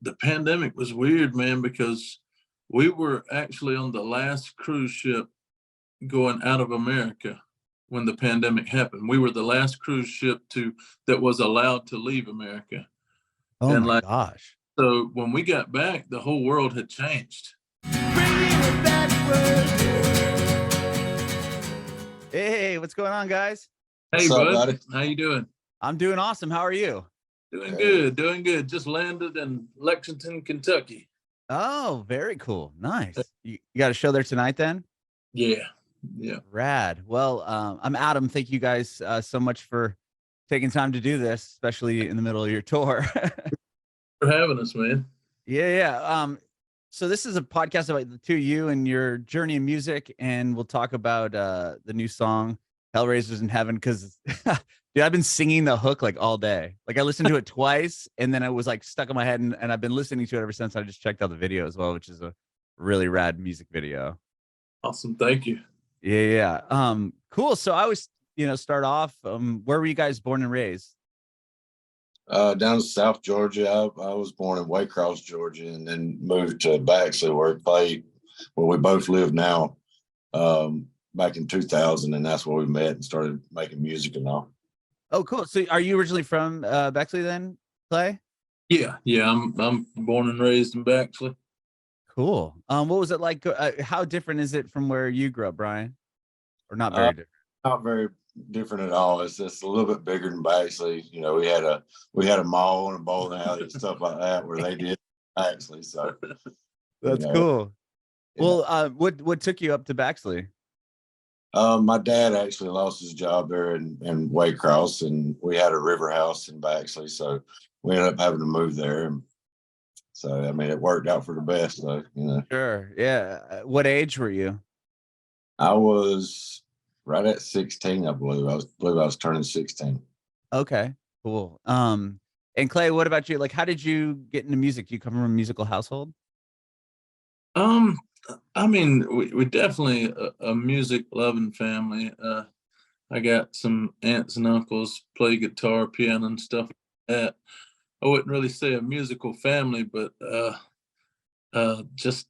the pandemic was weird, man, because we were actually on the last cruise ship going out of America when the pandemic happened. We were the last cruise ship that was allowed to leave America. Oh and my gosh. So when we got back, the whole world had changed. Hey, what's going on, guys? Hey, bud. How you doing? I'm doing awesome. How are you? Doing good. Just landed in Lexington, Kentucky. Oh, very cool. Nice. You got a show there tonight then? Yeah. Rad. Well, I'm Adam. Thank you guys so much for taking time to do this, especially in the middle of your tour. For having us, man. Yeah. So this is a podcast about the two of you and your journey in music, and we'll talk about the new song Hellraisers in Heaven, because dude, I've been singing the hook like all day. Like I listened to it twice and then it was like stuck in my head, and I've been listening to it ever since. I just checked out the video as well, which is a really rad music video. Awesome. Thank you. Yeah. Cool. So I was, start off, where were you guys born and raised? Down in South Georgia. I was born in Waycross, Georgia, and then moved to Baxley, where we both live now, back in 2000, and that's where we met and started making music and all. Oh, cool. So are you originally from Bexley then, Clay? Yeah. I'm born and raised in Bexley. Cool. What was it like? How different is it from where you grew up, Brian? Or not very different? Not very different at all. It's just a little bit bigger than Baxley. We had a mall and a bowling alley and stuff like that where they did Baxley. So that's cool. Well, what took you up to Baxley? My dad actually lost his job there in Waycross, and we had a river house in Baxley, so we ended up having to move there. And so, I mean, it worked out for the best, though. Sure. Yeah. What age were you? I was right at 16, I believe. I was turning 16. Okay. Cool. And Clay, what about you? Like, how did you get into music? Do you come from a musical household? I mean, we definitely a music loving family. I got some aunts and uncles play guitar, piano, and stuff like that. I wouldn't really say a musical family, but just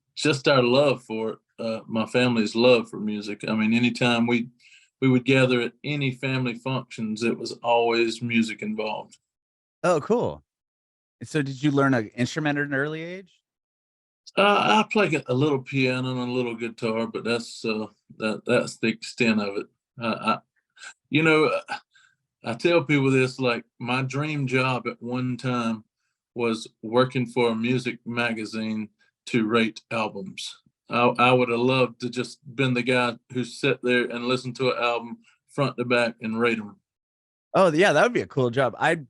our love for it. My family's love for music. I mean, anytime we would gather at any family functions, it was always music involved. Oh, cool. So did you learn an instrument at an early age? I play a little piano and a little guitar, but that's the extent of it. I tell people this, like my dream job at one time was working for a music magazine to rate albums. I would have loved to just been the guy who sat there and listened to an album front to back and rate them. Oh yeah, that would be a cool job. I'm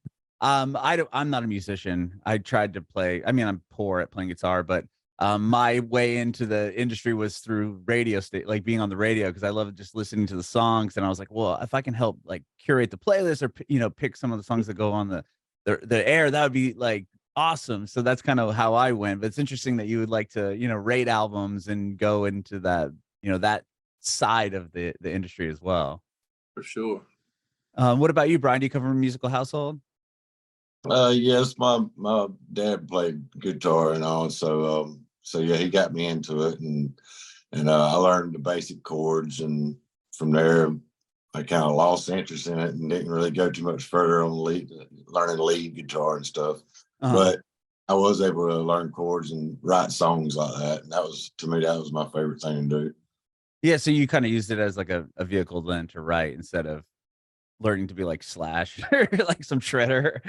not a musician. I tried to play. I mean, I'm poor at playing guitar, but my way into the industry was through radio like being on the radio, because I love just listening to the songs. And I was like, well, if I can help like curate the playlist or pick some of the songs that go on the air, that would be like awesome. So that's kind of how I went. But it's interesting that you would like to rate albums and go into that that side of the industry as well. For sure. What about you, Brian? Do you come from a musical household? Yes, my dad played guitar and all, so yeah, he got me into it, and I learned the basic chords, and from there I kind of lost interest in it and didn't really go too much further on learning lead guitar and stuff. But I was able to learn chords and write songs like that, and that was my favorite thing to do. Yeah, so you kind of used it as like a vehicle then to write, instead of learning to be like Slash or like some shredder.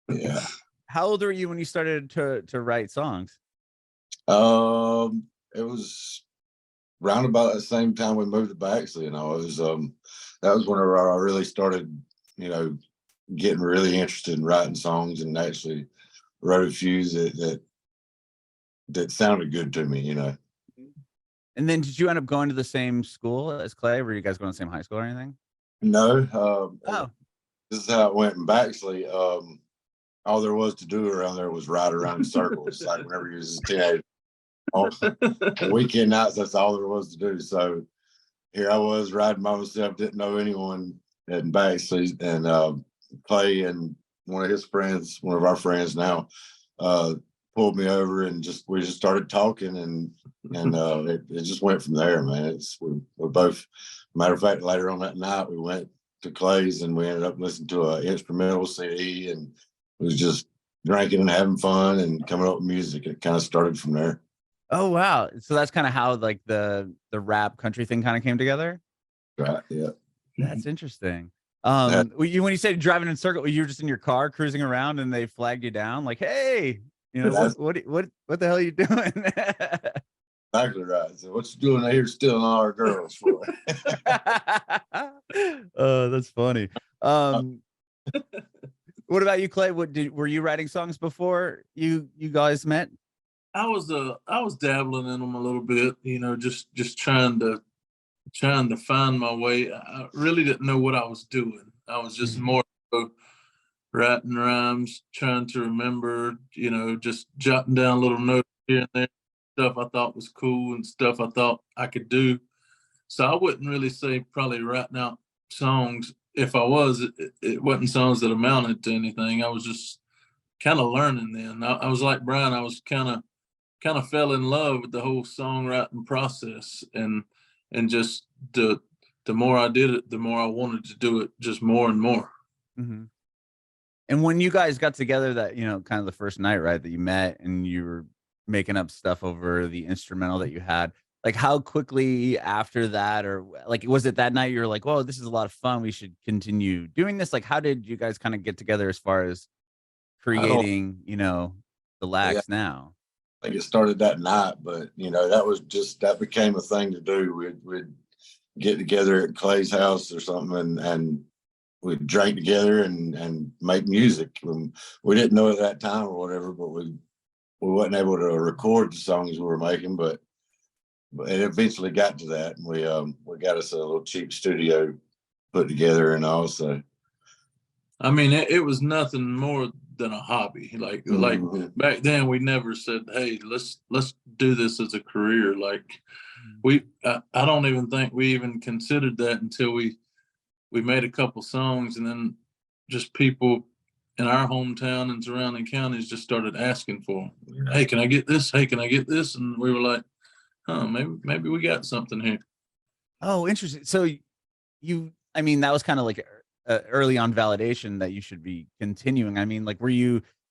Yeah. How old were you when you started to write songs? It was round about the same time we moved to Baxley, and I was that was whenever I really started, getting really interested in writing songs, and actually wrote a few that sounded good to me, And then did you end up going to the same school as Clay? Were you guys going to the same high school or anything? No. This is how it went in Baxley. All there was to do around there was ride around in circles, like whenever you was a teenager. On weekend nights, that's all there was to do. So here I was riding by myself, didn't know anyone in Baxley, and Clay and one of his friends, one of our friends now, pulled me over and we just started talking, and it just went from there, man. We're both, matter of fact, later on that night we went to Clay's and we ended up listening to an instrumental CD, and it was just drinking and having fun and coming up with music. It kind of started from there. Oh wow. So that's kind of how like the rap country thing kind of came together. Right. Yeah. That's interesting. When you said driving in circle, you were just in your car cruising around and they flagged you down like, hey, you know, what the hell are you doing? Exactly right. So what you doing out here stealing all our girls for? Oh, that's funny. What about you, Clay? Were you writing songs before you guys met? I was dabbling in them a little bit, you know, just trying to find my way. I really didn't know what I was doing. I was just more so writing rhymes, trying to remember, you know, just jotting down little notes here and there, stuff I thought was cool and stuff I thought I could do. So I wouldn't really say probably writing out songs. If I was, it wasn't songs that amounted to anything. I was just kind of learning then. I was like Brian, I was kind of fell in love with the whole songwriting process, and just the more I did it, the more I wanted to do it just more and more. Mm-hmm. And when you guys got together, that, you know, kind of the first night, right, that you met and you were making up stuff over the instrumental that you had, like how quickly after that, or like, was it that night you were like, whoa, this is a lot of fun, we should continue doing this? Like, how did you guys kind of get together as far as creating, you know, the Lax now? I think it started that night, but you know, that became a thing to do. We'd get together at Clay's house or something, and we'd drink together and make music. We didn't know at that time or whatever, but we wasn't able to record the songs we were making, but it eventually got to that, and we got us a little cheap studio put together, and also, I mean, it was nothing more than a hobby. Like back then, we never said, "Hey, let's do this as a career." Like I don't even think we even considered that until we made a couple songs, and then just people in our hometown and surrounding counties just started asking for them. Hey, can I get this? Hey, can I get this? And we were like, "Huh, maybe we got something here." Oh, interesting. So I mean, that was kind of like early on validation that you should be continuing. I mean, like,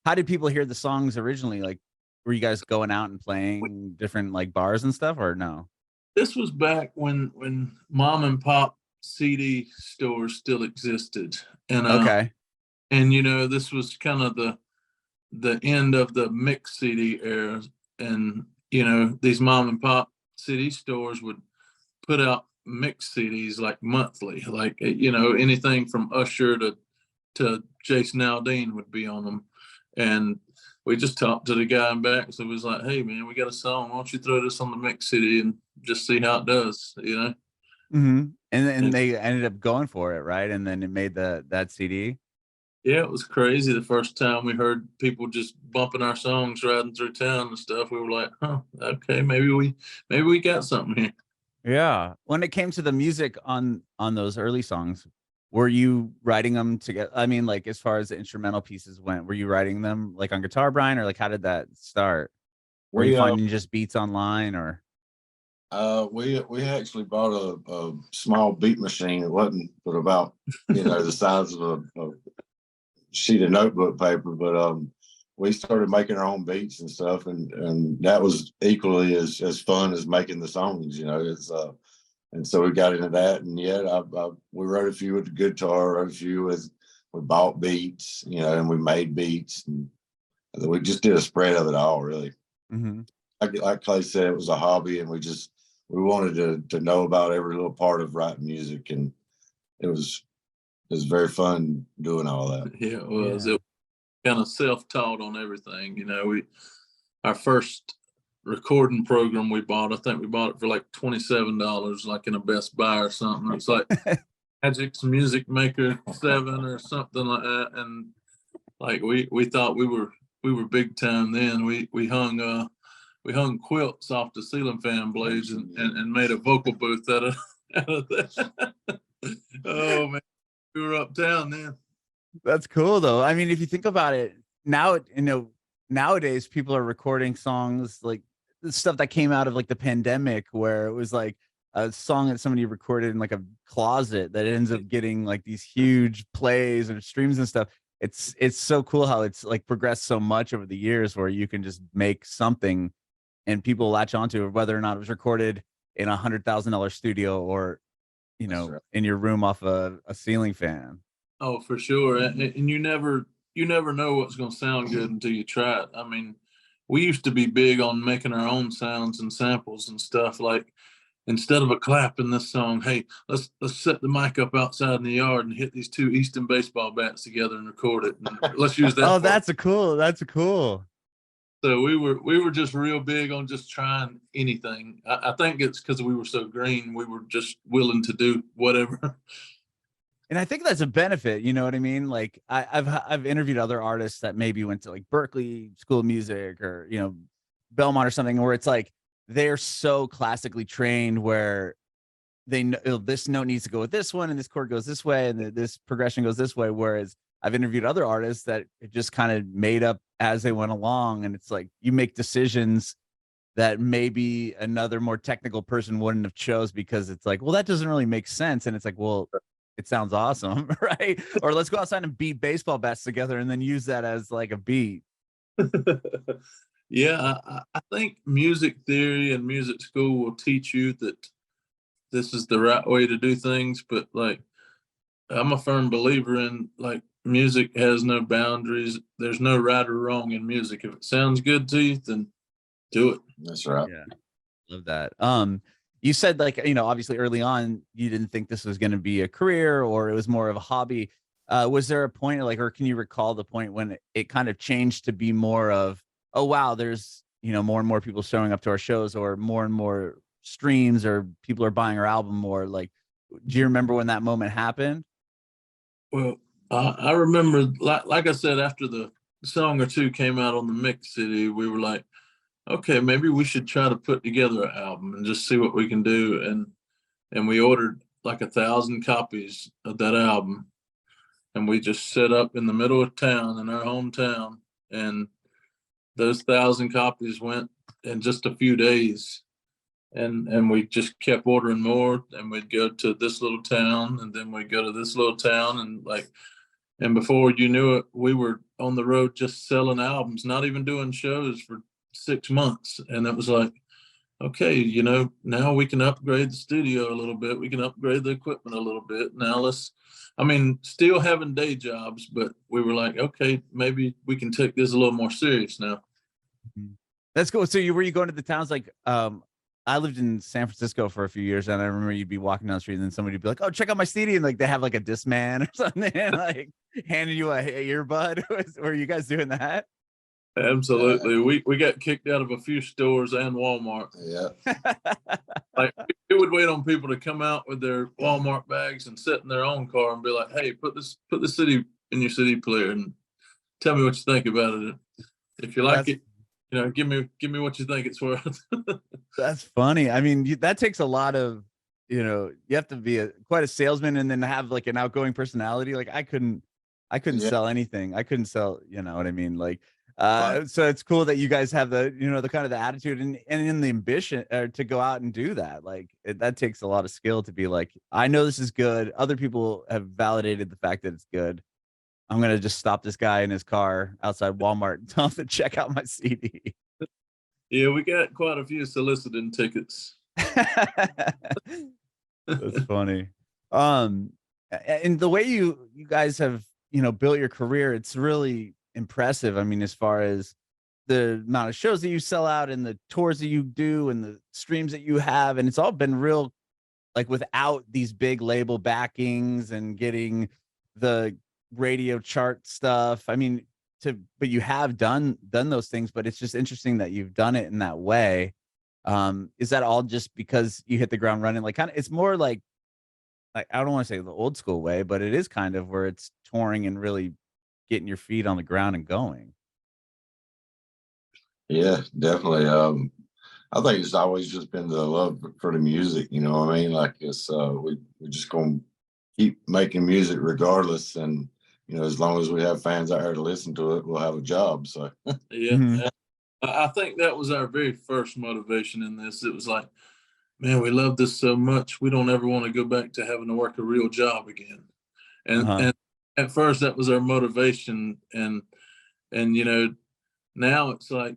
how did people hear the songs originally? Like, were you guys going out and playing different like bars and stuff, or no? This was back when mom and pop CD stores still existed, and Okay. and you know, this was kind of the end of the mix CD era, and you know, these mom and pop CD stores would put out mix CDs like monthly, like, you know, anything from Usher to Jason Aldean would be on them. And we just talked to the guy in back, so it was like, hey man, we got a song, why don't you throw this on the mix CD and just see how it does, you know? Mm-hmm. And they ended up going for it, right? And then it made that CD. Yeah, it was crazy. The first time we heard people just bumping our songs riding through town and stuff, we were like, huh, okay, maybe we got something here. Yeah. When it came to the music on those early songs, were you writing them together? I mean, like, as far as the instrumental pieces went, were you writing them like on guitar, Brian, or like how did that start? Were you finding just beats online, or? We actually bought a small beat machine. It wasn't but about, you know, the size of a sheet of notebook paper, but we started making our own beats and stuff, and that was equally as fun as making the songs, you know. It's and so we got into that, and yeah, we wrote a few with the guitar, wrote a few we bought beats, you know, and we made beats, and we just did a spread of it all, really. Mm-hmm. Like Clay said, it was a hobby, and we wanted to know about every little part of writing music, and it was very fun doing all that. Yeah, it was. It was kind of self-taught on everything. You know, our first recording program we bought, I think we bought it for like $27, like in a Best Buy or something. It's like Magic's Music Maker 7 or something like that. And like we thought we were big time then. We hung quilts off the ceiling fan blades and made a vocal booth out of that. Oh man, we were uptown then. That's cool though. I mean, if you think about it now, nowadays people are recording songs like the stuff that came out of like the pandemic, where it was like a song that somebody recorded in like a closet that ends up getting like these huge plays and streams and stuff. It's so cool how it's like progressed so much over the years, where you can just make something and people latch onto it, whether or not it was recorded in $100,000 studio or Right. in your room off a ceiling fan. Oh, for sure. And you never know what's going to sound good until you try it. I mean, we used to be big on making our own sounds and samples and stuff. Like instead of a clap in this song, hey, let's set the mic up outside in the yard and hit these two Easton baseball bats together and record it. And let's use that. Oh, that's cool. That's cool. So we were just real big on just trying anything. I think it's because we were so green. We were just willing to do whatever. And I think that's a benefit, you know what I mean? Like I've interviewed other artists that maybe went to like Berkeley School of Music or Belmont or something, where it's like they're so classically trained where they know this note needs to go with this one and this chord goes this way and this progression goes this way. Whereas I've interviewed other artists that it just kind of made up as they went along, and it's like you make decisions that maybe another more technical person wouldn't have chose, because it's like, well, that doesn't really make sense. And it's like, well, it sounds awesome, right? Or let's go outside and beat baseball bats together and then use that as like a beat. Yeah, I think music theory and music school will teach you that this is the right way to do things, but like I'm a firm believer in like music has no boundaries. There's no right or wrong in music. If it sounds good to you, then do it. That's right. Yeah. Love that. You said like, obviously early on, you didn't think this was going to be a career, or it was more of a hobby. Was there a point like, or can you recall the point when it kind of changed to be more of, oh, wow, there's, more and more people showing up to our shows, or more and more streams, or people are buying our album more? Like, do you remember when that moment happened? Well, I remember, like I said, after the song or two came out on the Mix CD, we were like, okay, maybe we should try to put together an album and just see what we can do. And we ordered like 1,000 copies of that album, and we just set up in the middle of town in our hometown, and those 1,000 copies went in just a few days. And we just kept ordering more, and we'd go to this little town, and then we'd go to this little town, and before you knew it, we were on the road just selling albums, not even doing shows for 6 months. And it was like, okay, now we can upgrade the studio a little bit. We can upgrade the equipment a little bit. Now still having day jobs, but we were like, okay, maybe we can take this a little more serious now. That's cool. So were you going to the towns like, I lived in San Francisco for a few years, and I remember you'd be walking down the street and then somebody would be like, oh, check out my CD. And like, they have like a Discman or something, and like handing you a earbud. Were you guys doing that? Absolutely. We got kicked out of a few stores and Walmart. Yeah. Like we would wait on people to come out with their Walmart bags and sit in their own car and be like, hey, put the CD in your CD player and tell me what you think about it. If you like it, give me what you think it's worth. That's funny. I mean, that takes a lot of, you have to be quite a salesman, and then have like an outgoing personality. Like I couldn't sell anything. I couldn't sell, you know what I mean? Like, so it's cool that you guys have the, the kind of the attitude and in the ambition to go out and do that. Like that takes a lot of skill to be like, I know this is good. Other people have validated the fact that it's good. I'm going to just stop this guy in his car outside Walmart and tell him to check out my CD. Yeah, we got quite a few soliciting tickets. That's funny. And the way you guys have, built your career, it's really impressive. I mean, as far as the amount of shows that you sell out and the tours that you do and the streams that you have, and it's all been real, like without these big label backings and getting the radio chart stuff. I mean, but you have done those things, but it's just interesting that you've done it in that way. Is that all just because you hit the ground running? Like, kind of, it's more like I don't want to say the old school way, but it is kind of where it's touring and really getting your feet on the ground and going. Yeah, definitely. I think it's always just been the love for the music. You know what I mean? Like it's we're just gonna keep making music regardless, and you know, as long as we have fans out here to listen to it, we'll have a job. So Yeah. Mhm. I think that was our very first motivation in this. It was like, man, we love this so much. We don't ever want to go back to having to work a real job again. Uh-huh. And at first that was our motivation. And, you know, now it's like,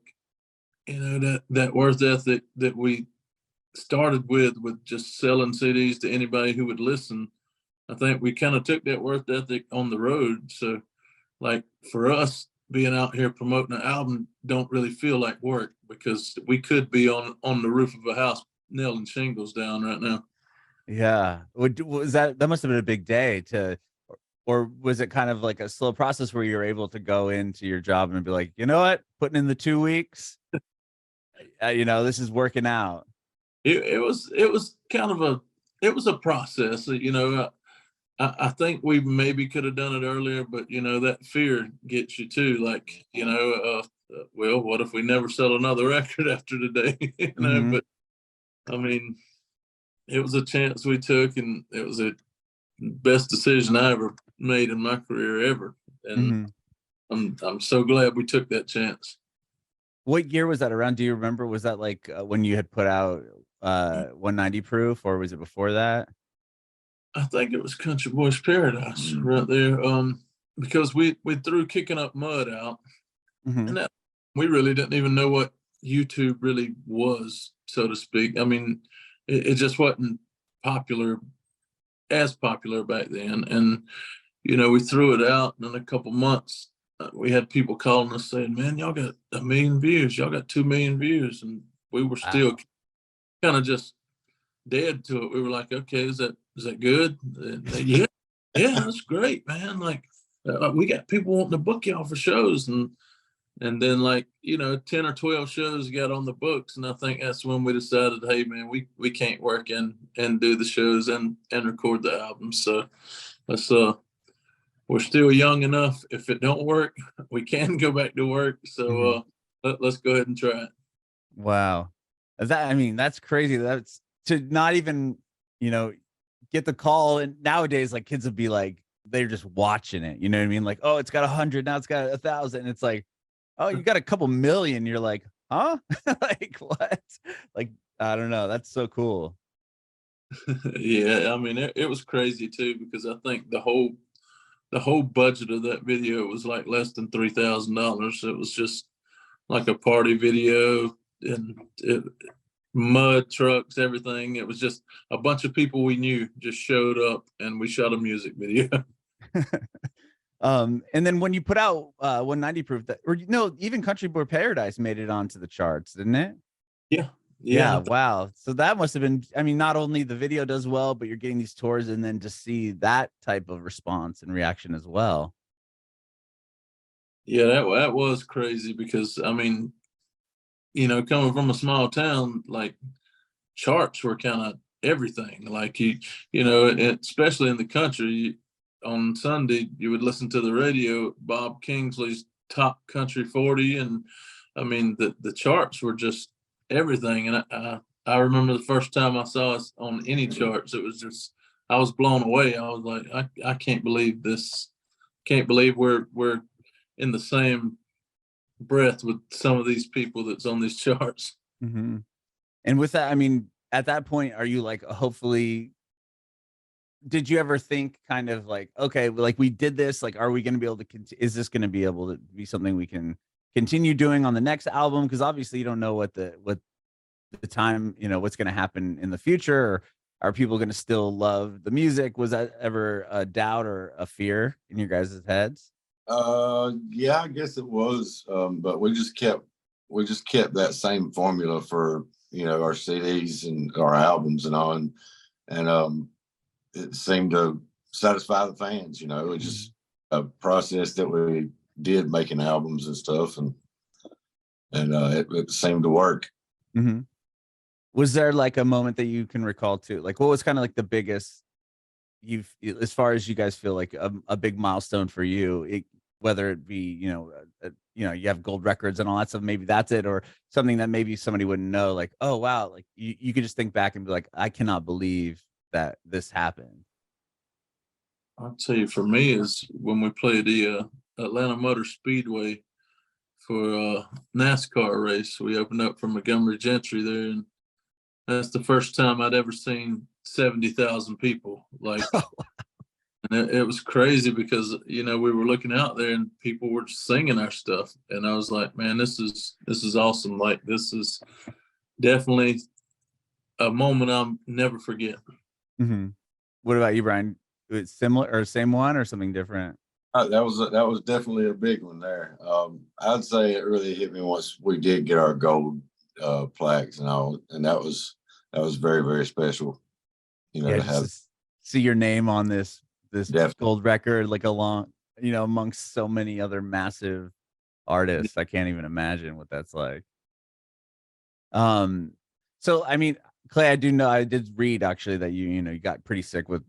you know, that worth ethic that we started with just selling CDs to anybody who would listen. I think we kind of took that worth ethic on the road. So like for us being out here promoting an album don't really feel like work because we could be on the roof of a house nailing shingles down right now. Yeah. Was that must have been a big day or was it kind of like a slow process where you're able to go into your job and be like, you know what, putting in the 2 weeks, you know, this is working out. It was kind of a process, you know. I think we maybe could have done it earlier, but you know that fear gets you too. Like, you know, well, what if we never sell another record after today? You know, Mhm. but I mean, it was a chance we took, and it was a best decision I ever made in my career ever. And Mhm. I'm so glad we took that chance. What year was that around? Do you remember? Was that like when you had put out 190 proof or was it before that? I think it was Country Boys Paradise mm, right there. Because we threw Kicking Up Mud out, Mhm. and that we really didn't even know what YouTube really was, so to speak. I mean, it just wasn't popular as popular back then, and you know, we threw it out, and in a couple months, we had people calling us saying, "Man, y'all got 1 million views. Y'all got 2 million views," and we were still Wow. kind of just dead to it. We were like, "Okay, is that good?" And yeah, yeah, that's great, man. Like, we got people wanting to book y'all for shows, and then like you know, 10 or 12 shows got on the books, and I think that's when we decided, hey, man, we can't work and do the shows and record the album. So let's we're still young enough. If it don't work, we can go back to work. So Mhm. let's go ahead and try it. Wow. I mean, that's crazy. That's to not even, you know, get the call. And nowadays, like kids would be like, they're just watching it. You know what I mean? Like, oh, it's got 100, now it's got 1,000. It's like, oh, you got a couple million. You're like, huh? Like what? Like, I don't know. That's so cool. Yeah, I mean it was crazy too because I think the whole budget of that video was like less than $3,000. It was just like a party video and mud trucks, everything. It was just a bunch of people we knew just showed up and we shot a music video. And then when you put out 190 proof that, or no, even Country Boy Paradise made it onto the charts, didn't it? Yeah, yeah. Yeah, wow. So that must have been, I mean, not only the video does well, but you're getting these tours and then to see that type of response and reaction as well. Yeah, that was crazy because I mean, you know, coming from a small town, like charts were kind of everything. Like you know, especially in the country, on Sunday you would listen to the radio, Bob Kingsley's top country 40, and I mean the charts were just everything. And I remember the first time I saw us on any charts, it was just I was blown away. I was like, I can't believe this. Can't believe we're in the same breath with some of these people that's on these charts. Mhm. And with that, I mean, at that point, are you like, hopefully, did you ever think kind of like, okay, like we did this, like, are we going to be able to, is this going to be able to be something we can continue doing on the next album? Because obviously you don't know what the time, you know, what's going to happen in the future. Or are people going to still love the music? Was that ever a doubt or a fear in your guys' heads? yeah, I guess it was. But we just kept that same formula for, you know, our CDs and our albums and all, and it seemed to satisfy the fans. You know, it's Mhm. just a process that we did making albums and stuff, and it seemed to work. Mhm. Was there like a moment that you can recall too? Like, what was kind of like the biggest you've, as far as you guys feel like a big milestone for you, whether it be, you know, you have gold records and all that stuff, maybe that's it, or something that maybe somebody wouldn't know, like, oh wow, like you could just think back and be like, I cannot believe that this happened. I'll tell you, for me, is when we played the Atlanta Motor Speedway for a NASCAR race. We opened up for Montgomery Gentry there, and that's the first time I'd ever seen 70,000 people. Like, and it was crazy because, you know, we were looking out there and people were singing our stuff, and I was like, man, this is awesome. Like, this is definitely a moment I'll never forget. Mm-hmm. What about you, Brian? Was it similar or same one or something different? That was definitely a big one there. I'd say it really hit me once we did get our gold plaques and all, and that was very, very special. You know, Yeah, to have to see your name on this Definitely. gold record, like along, you know, amongst so many other massive artists. I can't even imagine what that's like. So I mean, Clay, I did read actually that you got pretty sick with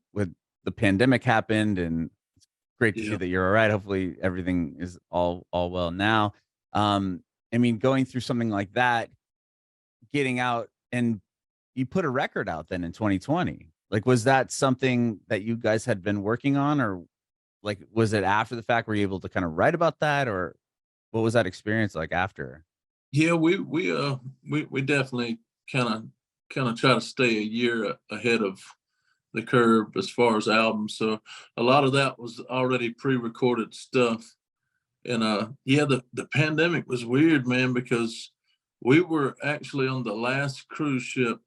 the pandemic happened, and it's great to see that you're all right. Hopefully everything is all well now. I mean, going through something like that, getting out, and you put a record out then in 2020. Like, was that something that you guys had been working on, or like, was it after the fact? Were you able to kind of write about that, or what was that experience like after? Yeah, we definitely kind of try to stay a year ahead of the curve as far as albums. So a lot of that was already pre-recorded stuff. And yeah, the pandemic was weird, man, because we were actually on the last cruise ship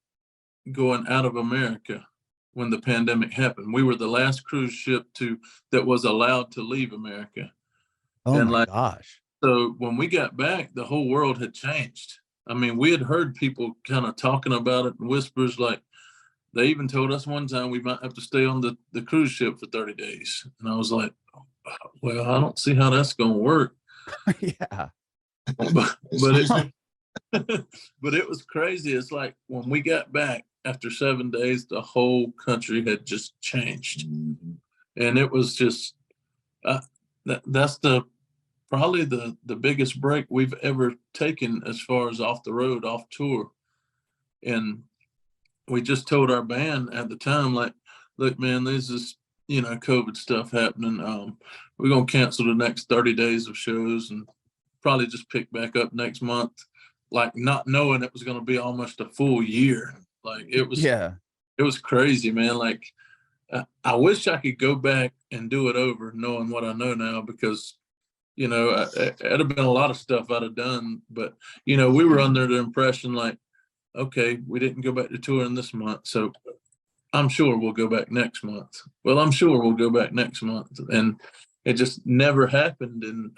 going out of America when the pandemic happened. We were the last cruise ship that was allowed to leave America. Oh And my gosh. so when we got back, the whole world had changed. I mean, we had heard people kind of talking about it in whispers. Like, they even told us one time we might have to stay on the cruise ship for 30 days. And I was like, well, I don't see how that's going to work. Yeah. But but it was crazy. It's like when we got back after 7 days, the whole country had just changed. Mm-hmm. And it was just, that's probably the biggest break we've ever taken as far as off the road, off tour. And we just told our band at the time, like, look, man, there's this, COVID stuff happening. We're going to cancel the next 30 days of shows and probably just pick back up next month, like not knowing it was going to be almost a full year. Like, it was crazy, man. Like, I wish I could go back and do it over knowing what I know now, because it'd have been a lot of stuff I'd have done. But, we were under the impression, like, okay, we didn't go back to touring this month, so I'm sure we'll go back next month. Well, I'm sure we'll go back next month. And it just never happened. And,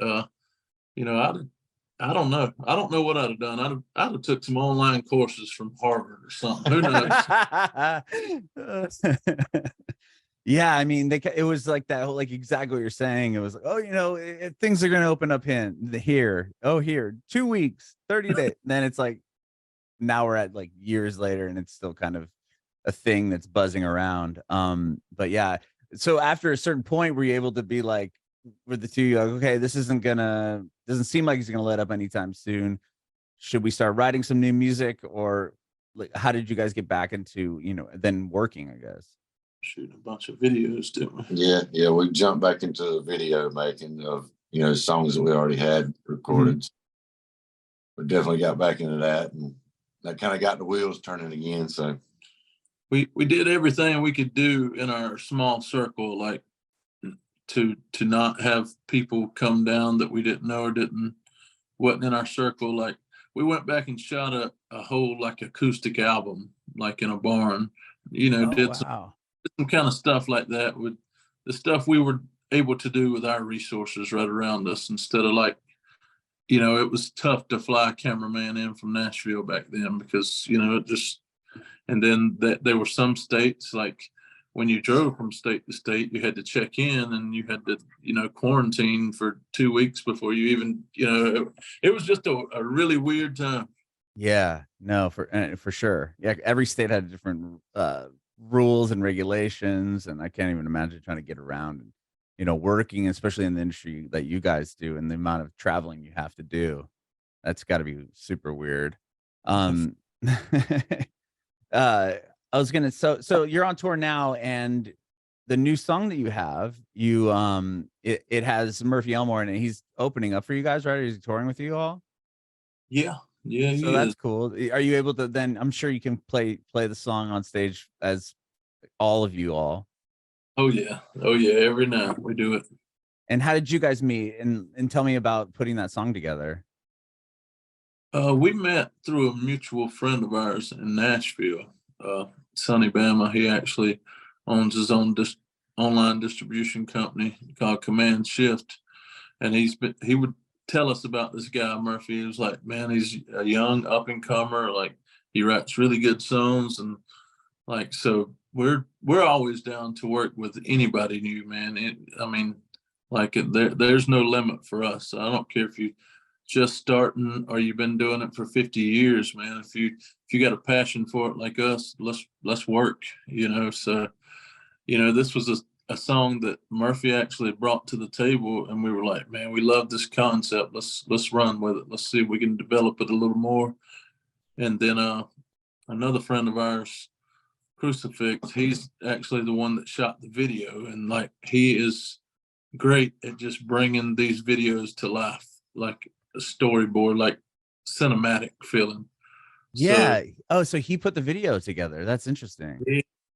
I don't know. I don't know what I'd have done. I'd have took some online courses from Harvard or something. Who knows? Yeah, I mean, it was like that whole, like exactly what you're saying. It was like, oh, things are going to open up here. Oh, here, 2 weeks, 30 days. Then it's like, now we're at like years later, and it's still kind of a thing that's buzzing around. But yeah, so after a certain point, were you able to be like, with the two, like, okay, this doesn't seem like it's gonna let up anytime soon. Should we start writing some new music, or like, how did you guys get back into, then working, I guess? Shooting a bunch of videos, didn't we? Yeah, we jumped back into the video making of songs that we already had recorded. Mm-hmm. We definitely got back into that, and that kind of got the wheels turning again. So we did everything we could do in our small circle, like to not have people come down that we didn't know or wasn't in our circle. Like, we went back and shot a whole like acoustic album, like in a barn, did some kind of stuff like that with the stuff we were able to do with our resources right around us, instead of like, it was tough to fly a cameraman in from Nashville back then, because, it just, and then there were some states, like when you drove from state to state, you had to check in and you had to, quarantine for 2 weeks before you even, it was just a really weird time. Yeah, no, for sure. Yeah, every state had different rules and regulations, and I can't even imagine trying to get around, working, especially in the industry that you guys do, and the amount of traveling you have to do. That's got to be super weird. I was gonna, so you're on tour now, and the new song that you have, you it has Murphy Elmore in it. He's opening up for you guys, right? Or is he touring with you all? Yeah, yeah, So he that's is. cool. Are you able to then, I'm sure you can play the song on stage as all of you all. Oh yeah, oh yeah. Every night we do it. And how did you guys meet? And tell me about putting that song together. We met through a mutual friend of ours in Nashville, Sonny Bama. He actually owns his own online distribution company called Command Shift, and he would tell us about this guy Murphy. He was like, man, he's a young up and comer. Like he writes really good songs, and like so we're always down to work with anybody new, man. I mean, like there's no limit for us. I don't care if you just starting or you've been doing it for 50 years, man. If you got a passion for it like us, let's work, you know. So, you know, this was a song that Murphy actually brought to the table, and we were like, man, we love this concept. Let's run with it. Let's see if we can develop it a little more. And then another friend of ours, Crucifix, he's actually the one that shot the video, and like he is great at just bringing these videos to life, like a storyboard, like cinematic feeling. So Yeah. Oh, so he put the video together. That's interesting.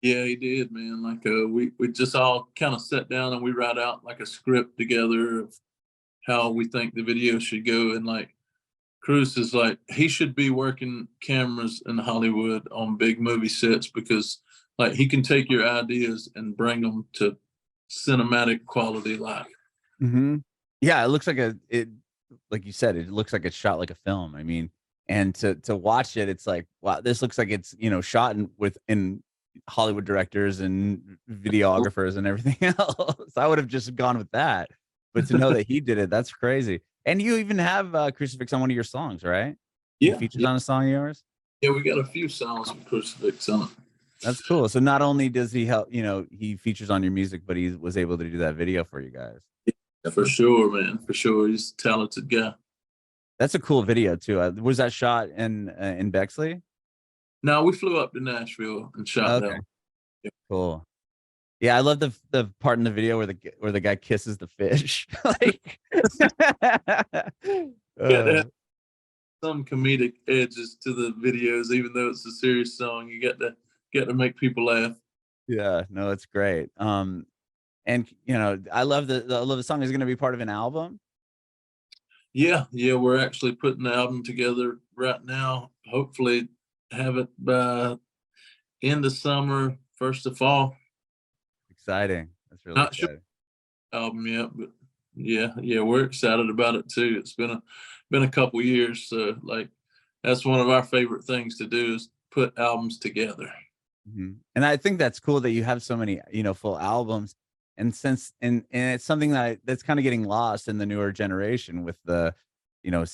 yeah, he did, man. Like we just all kind of sat down and we write out like a script together of how we think the video should go. And like Cruz is like, he should be working cameras in Hollywood on big movie sets, because like he can take your ideas and bring them to cinematic quality life. Mm-hmm. Yeah, it looks like like you said, it looks like it's shot like a film. I mean, and to watch it, it's like, wow, this looks like it's, you know, shot in Hollywood directors and videographers and everything else. I would have just gone with that, but to know that he did it, that's crazy. And you even have Crucifix on one of your songs, right? He Yeah, features yeah, on a song of yours. yeah. We got a few songs with Crucifix on it. That's cool. So not only does he help, you know, he features on your music, but he was able to do that video for you guys. Yeah, for sure, man. For sure, he's a talented guy. That's a cool video too. Was that shot in Bexley? Now we flew up to Nashville and shot that Okay, one. Yeah. cool. Yeah, I love the part in the video where the guy kisses the fish. Like, Got to have some comedic edges to the videos, even though it's a serious song. You got to make people laugh. yeah, no, it's great. And you know, I love the song is going to be part of an album. Yeah, yeah. We're actually putting the album together right now. Hopefully, have it by end of summer, first of fall. Exciting. That's really Not sure exciting. album yet, but yeah, yeah, we're excited about it too. It's been a couple years, so like that's one of our favorite things to do is put albums together. Mhm. And I think that's cool that you have so many, you know, full albums. And since and it's something that's kind of getting lost in the newer generation with the, you know,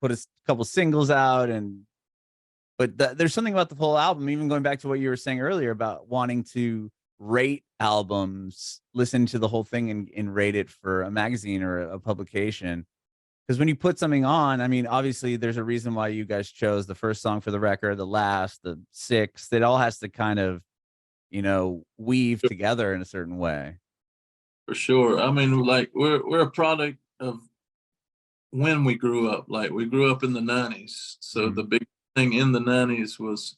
put a couple singles out, and but there's something about the full album, even going back to what you were saying earlier about wanting to rate albums, listen to the whole thing and rate it for a magazine or a publication. Because when you put something on, I mean, obviously there's a reason why you guys chose the first song for the record, the last, the sixth. It all has to kind of, you know, weave together in a certain way. For sure. I mean, like we're a product of when we grew up. Like we grew up in the 90s. So Mhm. the big thing in the 90s was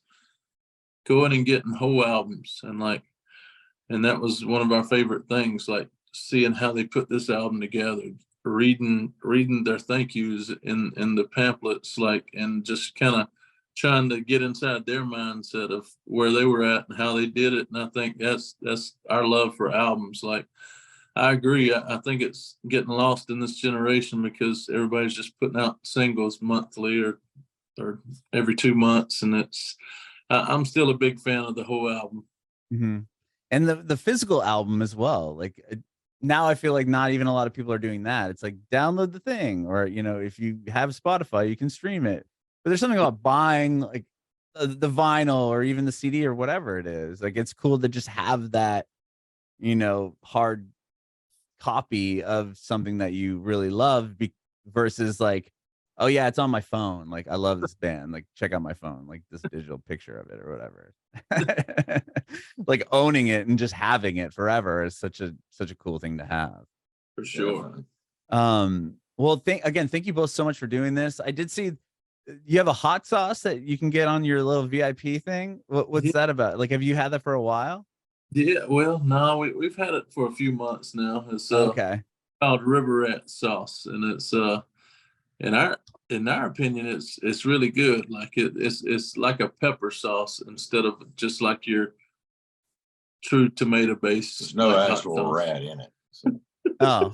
going and getting whole albums, and that was one of our favorite things, like seeing how they put this album together, reading their thank yous in the pamphlets, like, and just kind of trying to get inside their mindset of where they were at and how they did it. And I think that's our love for albums. Like I agree. I think it's getting lost in this generation because everybody's just putting out singles monthly or every 2 months, and I'm still a big fan of the whole album. Mhm. And the physical album as well. Like, now I feel like not even a lot of people are doing that. It's like download the thing, or you know, if you have Spotify, you can stream it. But there's something about buying like the vinyl or even the CD or whatever it is. Like, it's cool to just have that, you know, hard copy of something that you really love versus like oh yeah, it's on my phone. Like, I love this band. Like, check out my phone, like this digital picture of it or whatever. Like owning it and just having it forever is such a cool thing to have. For sure. Well, thank you both so much for doing this. I did see you have a hot sauce that you can get on your little VIP thing. What's that about? Like, have you had that for a while? Yeah, well, no, we've had it for a few months now. It's Okay. called River Rat sauce, and it's in our opinion, it's really good. Like it's like a pepper sauce instead of just like your true tomato base. There's no like actual rat in it. So. Oh.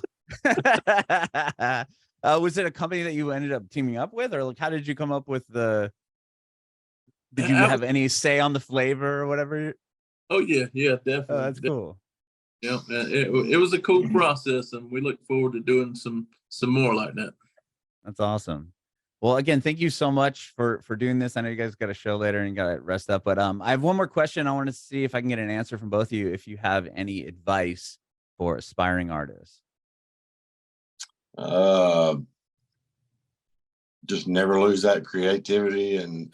Was it a company that you ended up teaming up with, or like how did you come up with did you have any say on the flavor or whatever? Oh yeah, definitely. Oh, that's cool. Yeah, it was a cool process, and we look forward to doing some more like that. That's awesome. Well, again, thank you so much for doing this. I know you guys got a show later and you got to rest up, but I have one more question. I want to see if I can get an answer from both of you. If you have any advice for aspiring artists. Just never lose that creativity and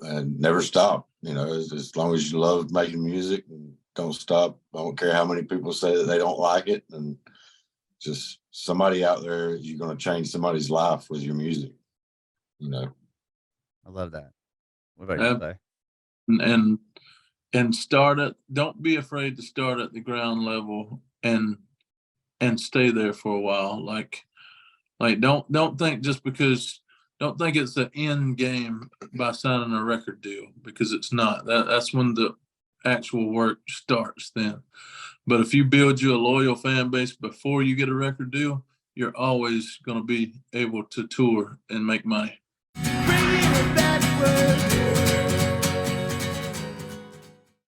never stop. As long as you love making music, and don't stop. I don't care how many people say that they don't like it, and just somebody out there, you're going to change somebody's life with your music. I love that. What about you, Clay? And start it. Don't be afraid to start at the ground level and stay there for a while. Like don't think don't think it's the end game by signing a record deal, because it's not. That's when the actual work starts then. But if you build you a loyal fan base before you get a record deal, you're always going to be able to tour and make money. Bringing it backward.